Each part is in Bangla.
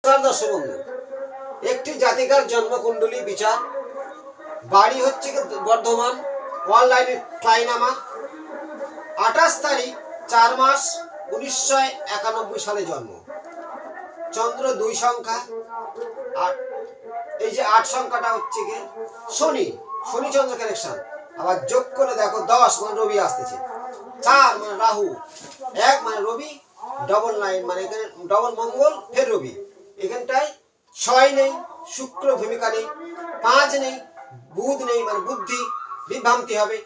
নমস্কার দর্শক বন্ধু, একটি জাতিকার জন্মকুণ্ডলী বিচার। বাড়ি হচ্ছে বর্ধমান, অনলাইনে ক্লাইনামা। 28 তারিখ 4 মাস 1991 সালে জন্ম। চন্দ্র 2 সংখ্যা, আর এই যে 8 সংখ্যাটা হচ্ছে কি শনি, শনি চন্দ্র কানেকশন। আবার যোগ করে দেখো 10 মানে রবি আসতেছে, 4 মানে রাহু, 1 মানে রবি, ডবল 9 মানে এখানে ডবল মঙ্গল ফের রবি। এখানটায় 6 নেই, শুক্র ভূমিকা নেই, 5 নেই, বুধ নেই মানে বুদ্ধি বিভ্রান্তি হবে,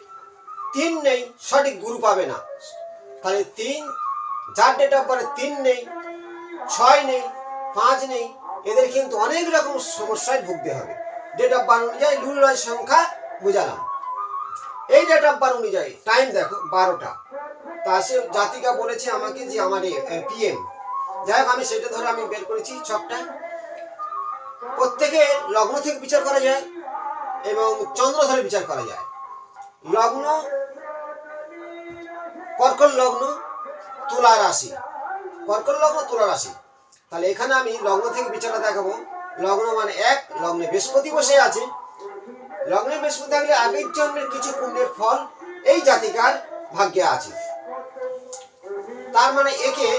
3 নেই, সঠিক গুরু পাবে না। তাহলে 3 যার ডেট অফ বার্থে 3 নেই, 6 নেই, 5 নেই, এদের কিন্তু অনেক রকম সমস্যায় ভুগতে হবে। ডেট অফ বার্থ অনুযায়ী লুলরাজ সংখ্যা বুঝালাম। এই ডেট অফ বার্থ অনুযায়ী টাইম দেখো 12টা। তা সে জাতিকা বলেছে আমাকে যে আমার পিএম, যাই হোক আমি সেটা ধরে আমি বের করেছি ছকটা। প্রত্যেকে লগ্ন থেকে বিচার করা যায় এবং চন্দ্র ধরে বিচার করা যায়। লগ্ন কর্কট লগ্ন, তুলা রাশি, কর্কট লগ্ন তুলা রাশি। তাহলে এখানে আমি লগ্ন থেকে বিচারটা দেখাবো। লগ্ন মানে 1, লগ্নে বৃহস্পতি বসে আছে। লগ্নে বৃহস্পতি থাকলে আগের জন্মের কিছু পুণ্যের ফল এই জাতিকার ভাগ্যে আছে। তার মানে একে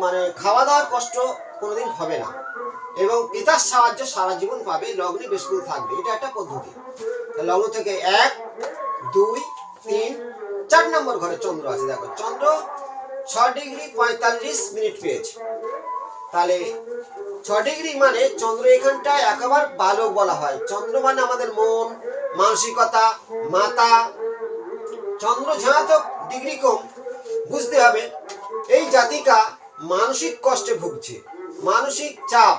মানে খাওয়া দাওয়ার কষ্ট কোনোদিন হবে না এবং পিতার সাহায্য সারা জীবন পাবে। লগ্নে বৃহস্পতি থাকবে, এটা একটা পদ্ধতি। লগ্ন থেকে 1, 2, 3, 4 নম্বর ঘরে চন্দ্র আছে। দেখো চন্দ্র 6 ডিগ্রি 45 মিনিট পেয়েছে। তাহলে 6 ডিগ্রি মানে চন্দ্র এখানটায় একেবারে বালক বলা হয়। চন্দ্র মানে আমাদের মন, মানসিকতা, মাথা। চন্দ্র যত ডিগ্রি কম বুঝতে হবে এই জাতিকা মানসিক কষ্টে ভুগছে, মানসিক চাপ,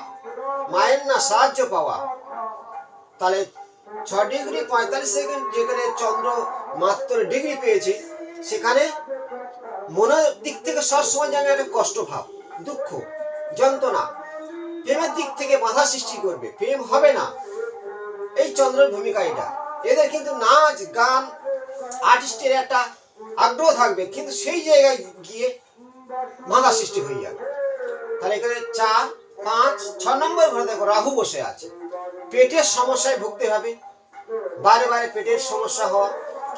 মায়ের না সাহায্য পাওয়া। তাহলে 6 ডিগ্রি 45 সেকেন্ড যেখানে চন্দ্র মাত্র ডিগ্রি পেয়েছে, সেখানে মনের দিক থেকে সবসময় যেন একটা কষ্ট ভাব, দুঃখ, যন্ত্রণা। প্রেমের দিক থেকে বাধা সৃষ্টি করবে, প্রেম হবে না। এই চন্দ্রের ভূমিকা এটা। এদের কিন্তু নাচ গান আর্টিস্টের একটা আগ্রহ থাকবে, কিন্তু সেই জায়গায় গিয়ে বাধা সৃষ্টি হয়ে যাবে। তাহলে এখানে 4, 5, 6 নম্বর ঘরে দেখো রাহু বসে আছে। পেটের সমস্যায় ভুগতে হবে, বারে বারে পেটের সমস্যা হওয়া।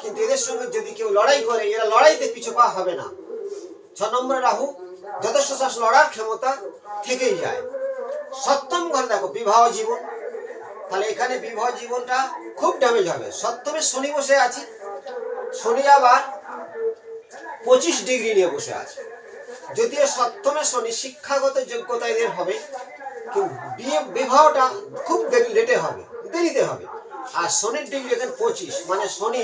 কিন্তু এদের সঙ্গে যদি কেউ লড়াই করে, এরা লড়াইতে পিছু পা হবে না। 6 নম্বরে রাহু, যথেষ্ট লড়ার ক্ষমতা থেকেই যায়। 7ম ঘরে দেখো বিবাহ জীবন। তাহলে এখানে বিবাহ জীবনটা খুব ড্যামেজ হবে। 7মে শনি বসে আছে। শনি আবার 25 ডিগ্রি নিয়ে বসে আছে। যদিও 7মে শনি শিক্ষাগত যোগ্যতা এদের হবে, কিন্তু বিবাহটা খুব লেটে হবে, দেরিতে হবে। আর শনির ডিগ্রি এখানে 25 মানে শনি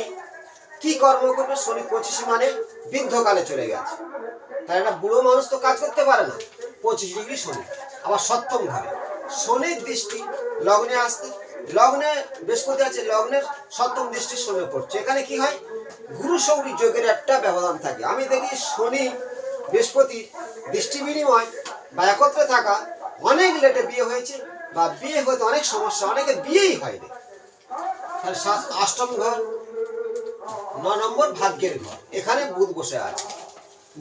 কি কর্ম করবে? শনি 25 মানে বৃদ্ধকালে চলে গেছে। তাই একটা বুড়ো মানুষ তো কাজ করতে পারে না। 25 ডিগ্রি শনি। আবার 7ম ঘরে শনির দৃষ্টি লগ্নে আসতে, লগ্নে বৃহস্পতি আছে, লগ্নের 7ম দৃষ্টি শনি পড়ছে। এখানে কি হয়? গুরু সৌরী যোগের একটা ব্যবধান থাকে। আমি দেখি শনি বৃহস্পতি দৃষ্টি বিনিময় বা একত্রে থাকা অনেক লেটে বিয়ে হয়েছে, বা বিয়ে হতে অনেক সমস্যা, অনেকে বিয়েই হয়নি। তাহলে 8ম ঘর 9 নম্বর ভাগ্যের ঘর। এখানে বুধ বসে আছে।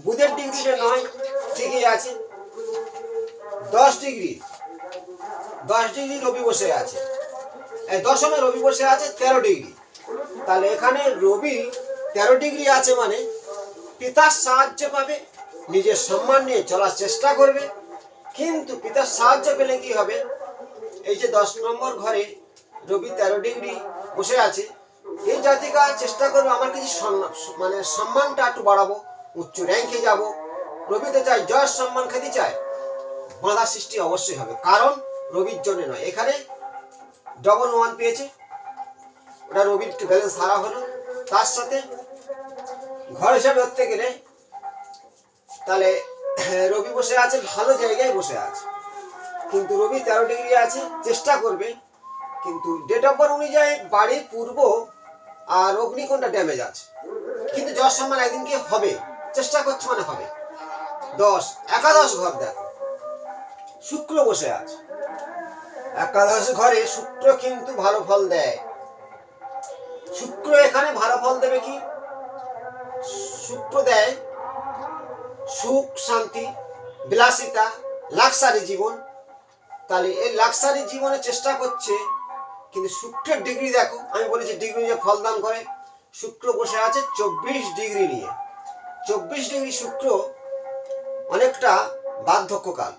বুধের ডিগ্রিটা 9 ঠিকই আছে। 10 ডিগ্রি রবি বসে আছে। 10মে রবি বসে আছে 13 ডিগ্রি। তাহলে এখানে রবি 13 ডিগ্রি আছে মানে পিতার সাহায্য পাবে, নিজের সম্মান নিয়ে চলার চেষ্টা করবে। কিন্তু পিতার সাহায্য পেলে কি হবে? এই যে 10 নম্বর ঘরে রবি 13 ডিগ্রি বসে আছে, এই জাতিকা চেষ্টা করবে আমার কিছু মানে সম্মানটা একটু বাড়াবো, উচ্চ র্যাঙ্কে যাব। রবি তো চাই যশ সম্মান খেতে চায়, বাধা সৃষ্টি অবশ্যই হবে। কারণ রবির জন্য নয়, এখানে ডবল 1 পেয়েছে, ওটা রবির ব্যালেন্স হারা হলো। তার সাথে ঘর হিসাবে ধরতে গেলে তাহলে রবি বসে আছে, ভালো জায়গায় বসে আছে, কিন্তু রবি 13 ডিগ্রি আছে। চেষ্টা করবে, কিন্তু ডেট অফ বার্থ অনুযায়ী বাড়ি পূর্ব আর অগ্নিকোণটা ড্যামেজ আছে, কিন্তু যশ সম্মান একদিনকে হবে, চেষ্টা করছে মানে হবে। 10 একাদশ ঘর দেখো শুক্র বসে আছে। একাদশ ঘরে শুক্র কিন্তু ভালো ফল দেয়। শুক্র এখানে ভালো ফল দেবে কি? শুক্র দেয় সুখ, শান্তি, বিলাসিতা, লাক্সারি জীবন। তাহলে এই লাক্সারি জীবনে চেষ্টা করছে, কিন্তু শুক্রের ডিগ্রি দেখো, আমি বলেছি ডিগ্রি যে ফলদান করে, শুক্র বসে আছে 24 ডিগ্রি নিয়ে। 24 ডিগ্রি শুক্র অনেকটা বার্ধক্যকাল।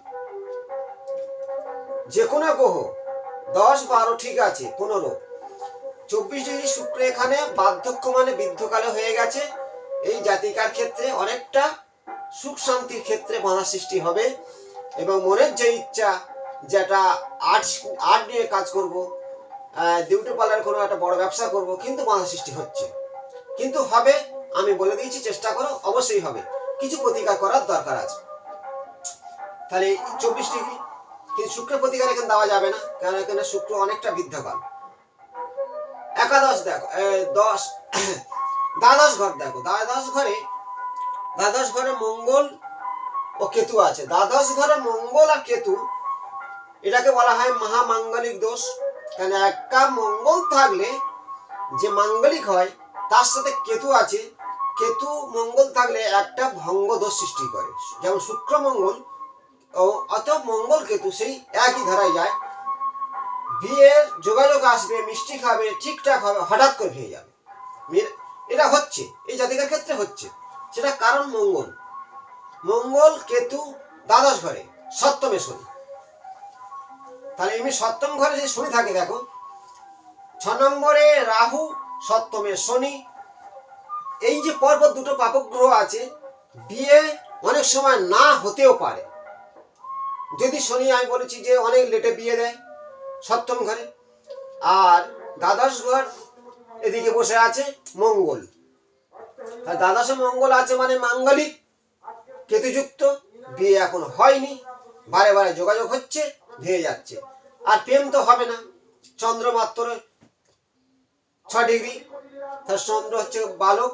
যে কোনো গ্রহ 10, 12 ঠিক আছে, 15, 24 ডিগ্রি শুক্র এখানে বার্ধক্য মানে বৃদ্ধকালে হয়ে গেছে। এই জাতিকার ক্ষেত্রে অনেকটা সুখ শান্তির ক্ষেত্রে বাধা সৃষ্টি হবে, এবং মনের যে ইচ্ছা, যেটা আর্ট নিয়ে কাজ করব, বিউটি পার্লার কোনো একটা বড় ব্যবসা করব, কিন্তু বাধা সৃষ্টি হচ্ছে। কিন্তু হবে, আমি বলে দিয়েছি, চেষ্টা করো, অবশ্যই হবে। কিছু প্রতিকার করার দরকার আছে। তাহলে 24 ডিগ্রি, কিন্তু শুক্রের প্রতিকার এখানে দেওয়া যাবে না, কারণ এখানে শুক্র অনেকটা বৃদ্ধকাল। একাদশ দেখো, 10 দ্বাদশ ঘর দেখো, দ্বাদশ ঘরে মঙ্গল ও কেতু আছে। দ্বাদশ ঘরে মঙ্গল আর কেতু, এটাকে বলা হয় মহামাঙ্গলিক দোষ। কারণ একটা মঙ্গল থাকলে যে মাঙ্গলিক হয়, তার সাথে কেতু আছে, কেতু মঙ্গল থাকলে একটা ভঙ্গ দোষ সৃষ্টি করে। যেমন শুক্র মঙ্গল ও অত মঙ্গল কেতু সেই একই ধারায় যায়, বিয়ের যোগাযোগ আসবে, মিষ্টি খাবে, ঠিকঠাক হবে, হঠাৎ করে ভেঙে যাবে। এটা হচ্ছে এই জাতিকার ক্ষেত্রে হচ্ছে, সেটা কারণ মঙ্গল কেতু দ্বাদশ ঘরে, সপ্তমে শনি। তাহলে এমনি সপ্তম ঘরে যে শনি থাকে দেখো, 6 নম্বরে রাহু, সপ্তমে শনি। এই যে পরপর দুটো পাপগ্রহ আছে, বিয়ে অনেক সময় না হতেও পারে। যদি শনি, আমি বলেছি যে অনেক লেটে বিয়ে দেয় সপ্তম ঘরে, আর দ্বাদশ ঘর এদিকে বসে আছে মঙ্গল। দ্বাদশে মঙ্গল আছে মানে মাঙ্গলিক কেতুযুক্ত, বিয়ে এখন হয়নি, বারে বারে যোগাযোগ হচ্ছে, ভেঙে যাচ্ছে। আর প্রেম তো হবে না, চন্দ্র মাত্র 6 ডিগ্রি, তার চন্দ্র হচ্ছে বালক,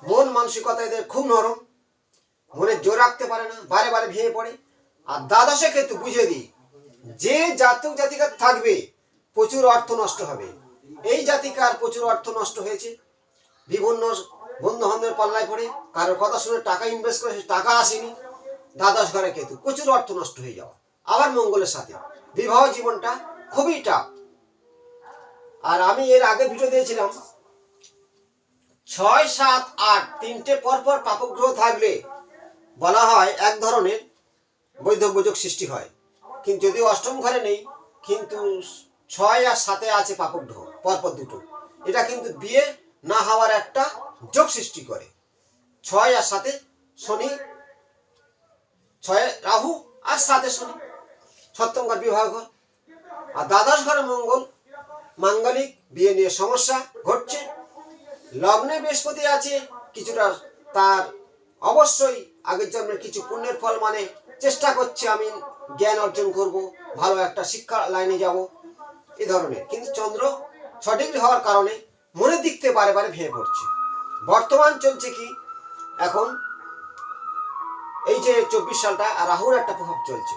মন মানসিকতা এদের খুব নরম, মনে জোর রাখতে পারে না, বারে বারে ভেঙে পড়ে। আর দ্বাদশে কেতু, বুঝে দিই, যে জাতক জাতিকার থাকবে প্রচুর অর্থ নষ্ট হবে। এই জাতিকার প্রচুর অর্থ নষ্ট হয়েছে, বিভিন্ন বন্ধু বান্ধবের পাল্লায় পড়ে, কারোর কথা শুনে টাকা ইনভেস্ট করে টাকা আসেনি। দ্বাদশ ঘরে কেতু, প্রচুর অর্থ নষ্ট হয়ে যাওয়া। আবার মঙ্গলের সাথে বিবাহ জীবনটা খুবই টাফ। আর আমি এর আগে ভিডিও দিয়েছিলাম, 6, 7, 8 তিনটে পরপর পাপগ্রহ থাকলে বলা হয় এক ধরনের বৈধব্য যোগ সৃষ্টি হয়। কিন্তু যদিও অষ্টম ঘরে নেই, কিন্তু 6 আর 7 আছে পাপগ্রহ পরপর দুটো, এটা কিন্তু বিয়ে না হওয়ার একটা যোগ সৃষ্টি করে। 6 আর 7 শনি, 6 রাহু আর 7 শনি, সপ্তম ঘর বিবাহ ঘর। আর দ্বাদশ ঘরে মঙ্গল, মাঙ্গলিক বিয়ে নিয়ে সমস্যা ঘটছে। লগ্নে বৃহস্পতি আছে, কিছুটা তার অবশ্যই আগের জন্মের কিছু পুণ্যের ফল, মানে চেষ্টা করছে আমি জ্ঞান অর্জন করব, ভালো একটা শিক্ষা লাইনে যাব, এ ধরনের। কিন্তু চন্দ্র 6 ডিগ্রি হওয়ার কারণে মনের দিক থেকে বারে বারে ভেঙে পড়ছে। বর্তমান চলছে কি এখন, এই যে 24 সালটা রাহুর একটা প্রভাব চলছে।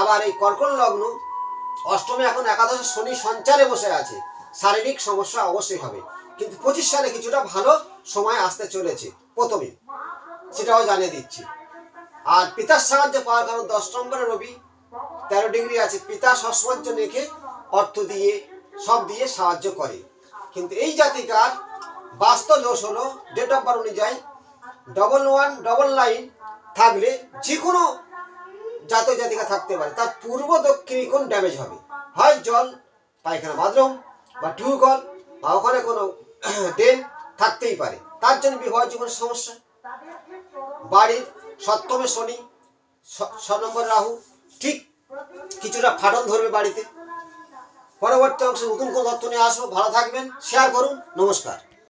আবার এই কর্কট লগ্ন, অষ্টমে এখন একাদশে শনি সঞ্চারে বসে আছে, শারীরিক সমস্যা অবশ্যই হবে। কিন্তু 25 সালে কিছুটা ভালো সময় আসতে চলেছে প্রথমে, সেটাও জানিয়ে দিচ্ছি। আর পিতার সাহায্য পাওয়ার কারণ 10 নম্বরে রবি 13 ডিগ্রি আছে, পিতা সবসময়ের জন্য একে অর্থ দিয়ে সব দিয়ে সাহায্য করে। কিন্তু এই জাতিকার বাস্তব দোষ হলো, ডেট অফ বার্থ অনুযায়ী 1199 থাকলে যে কোনো জাতক জাতিকা থাকতে পারে, তার পূর্ব দক্ষিণী কোণ ড্যামেজ হবে, হয় জল পায়খানা বাথরুম বা টিউবওয়েল, বা ওখানে কোনো ড্রেন থাকতেই পারে, তার জন্য বিবাহ জীবনের সমস্যা। বাড়ির সপ্তমে শনি, 6 নম্বর রাহু, ঠিক কিছুটা ফাটল ধরবে বাড়িতে। পরবর্তী অংশে নতুন কোনো তথ্য নিয়ে আসবো, ভালো থাকবেন, শেয়ার করুন, নমস্কার।